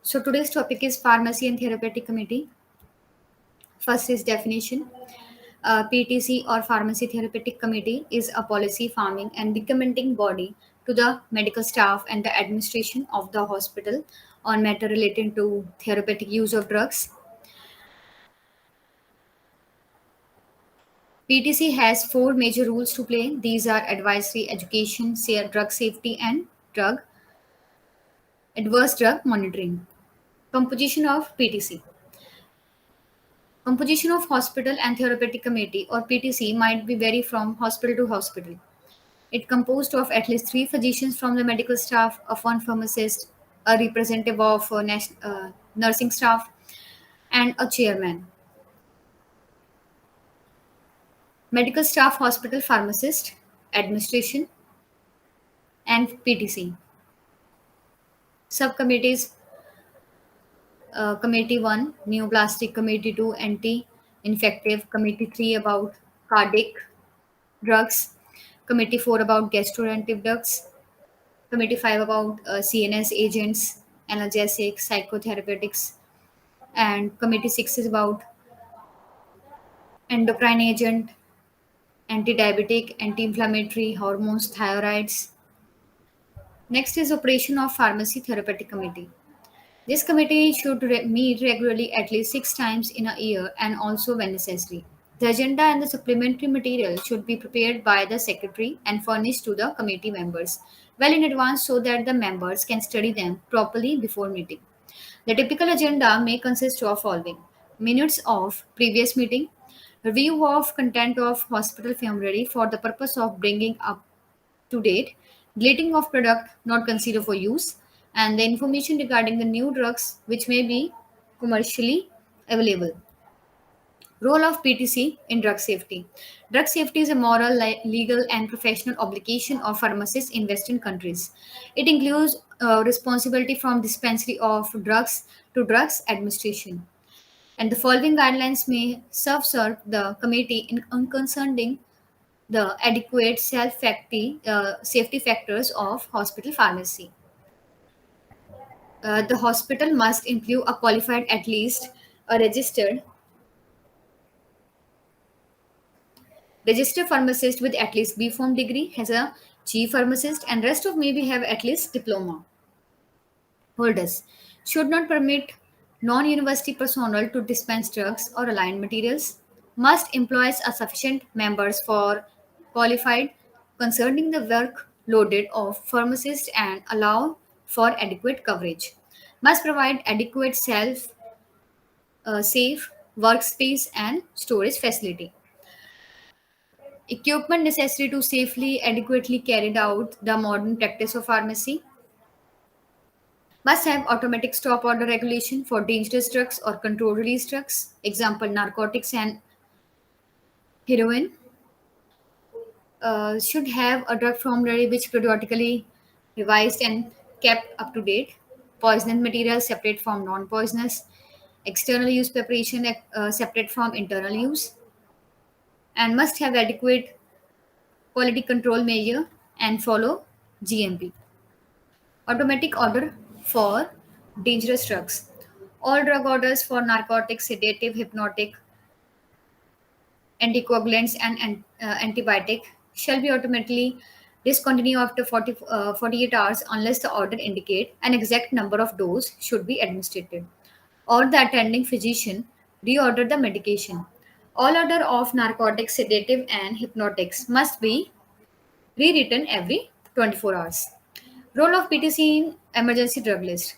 So today's topic is pharmacy and therapeutic committee. First is definition. PTC or pharmacy therapeutic committee is a policy farming and recommending body to the medical staff and the administration of the hospital on matter relating to therapeutic use of drugs. PTC has four major rules to play. These are advisory, education, drug safety, and drug adverse drug monitoring. Composition of PTC. Composition of hospital and therapeutic committee or PTC might be vary from hospital to hospital. It composed of at least three physicians from the medical staff, of one pharmacist, a representative of nursing staff, and a chairman. Medical staff, hospital pharmacist, administration, and PTC. Subcommittees: Committee 1, Neoplastic, Committee 2, Anti Infective, Committee 3 about cardiac drugs, Committee 4 about gastroenteric drugs, Committee 5 about CNS agents, analgesics, psychotherapeutics, and Committee 6 is about endocrine agent, anti-diabetic, anti-inflammatory, hormones, thyroids. Next is operation of pharmacy therapeutic committee. This committee should meet regularly at least 6 times in a year and also when necessary. The agenda and the supplementary material should be prepared by the secretary and furnished to the committee members well in advance so that the members can study them properly before meeting. The typical agenda may consist of following: minutes of previous meeting, review of content of hospital formulary for the purpose of bringing up to date, deleting of product not considered for use, and the information regarding the new drugs which may be commercially available. Role of PTC in drug safety. Drug safety is a moral, legal, and professional obligation of pharmacists in Western countries. It includes responsibility from dispensary of drugs to drugs administration. And the following guidelines may serve the committee in concerning the adequate safety factors of hospital pharmacy. The hospital must include a qualified, at least a registered pharmacist with at least B Pharm degree has a chief pharmacist, and rest of maybe have at least diploma holders. Should not permit non-university personnel to dispense drugs or aligned materials. Must employ a sufficient members for qualified concerning the work loaded of pharmacists and allow for adequate coverage. Must provide adequate safe workspace and storage facility. Equipment necessary to safely, adequately carried out the modern practice of pharmacy. Must have automatic stop order regulation for dangerous drugs or controlled release drugs. Example, narcotics and heroin. Should have a drug formulary which periodically revised and kept up to date. Poisonous materials separate from non-poisonous. External use preparation separate from internal use. And must have adequate quality control measure and follow GMP. Automatic order for dangerous drugs. All drug orders for narcotics, sedative, hypnotic, anticoagulants, and antibiotic shall be automatically discontinued after 48 hours unless the order indicate an exact number of dose should be administered or the attending physician reorder the medication. All order of narcotics, sedative, and hypnotics must be rewritten every 24 hours. Role of PTC in emergency drug list.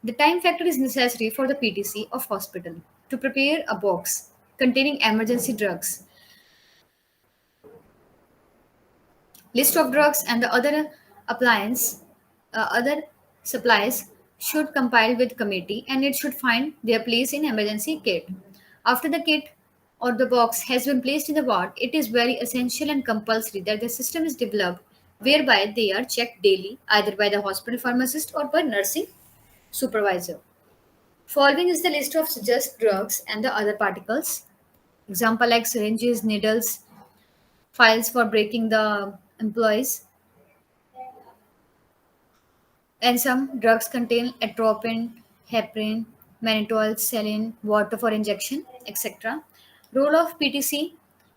The time factor is necessary for the PTC of hospital to prepare a box containing emergency drugs, list of drugs, and the other supplies should compile with committee, and it should find their place in emergency kit. After the kit or the box has been placed in the ward, it is very essential and compulsory that the system is developed whereby they are checked daily either by the hospital pharmacist or by nursing supervisor. Following is the list of suggest drugs and the other particles. Example like syringes, needles, files for breaking the employees, and some drugs contain atropine, heparin, mannitol, saline, water for injection, etc. Role of PTC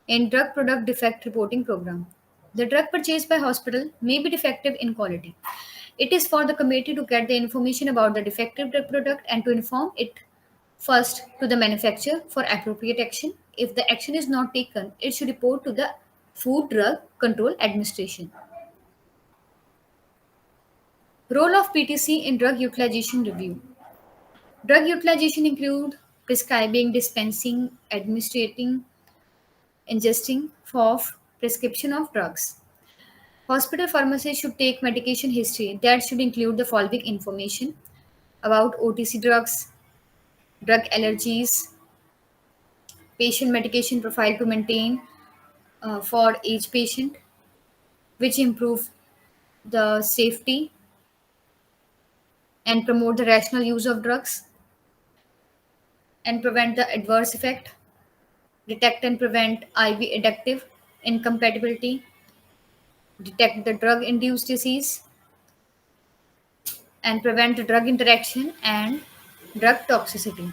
in drug product defect reporting program. The drug purchased by hospital may be defective in quality. It is for the committee to get the information about the defective drug product and to inform it first to the manufacturer for appropriate action. If the action is not taken, it should report to the Food Drug Control Administration. Role of PTC in drug utilization review. Drug utilization include prescribing, dispensing, administrating, ingesting of prescription of drugs. Hospital pharmacists should take medication history that should include the following information about OTC drugs, drug allergies, patient medication profile to maintain for each patient, which improve the safety and promote the rational use of drugs and prevent the adverse effect, detect and prevent IV addictive incompatibility, detect the drug induced disease, and prevent the drug interaction and drug toxicity.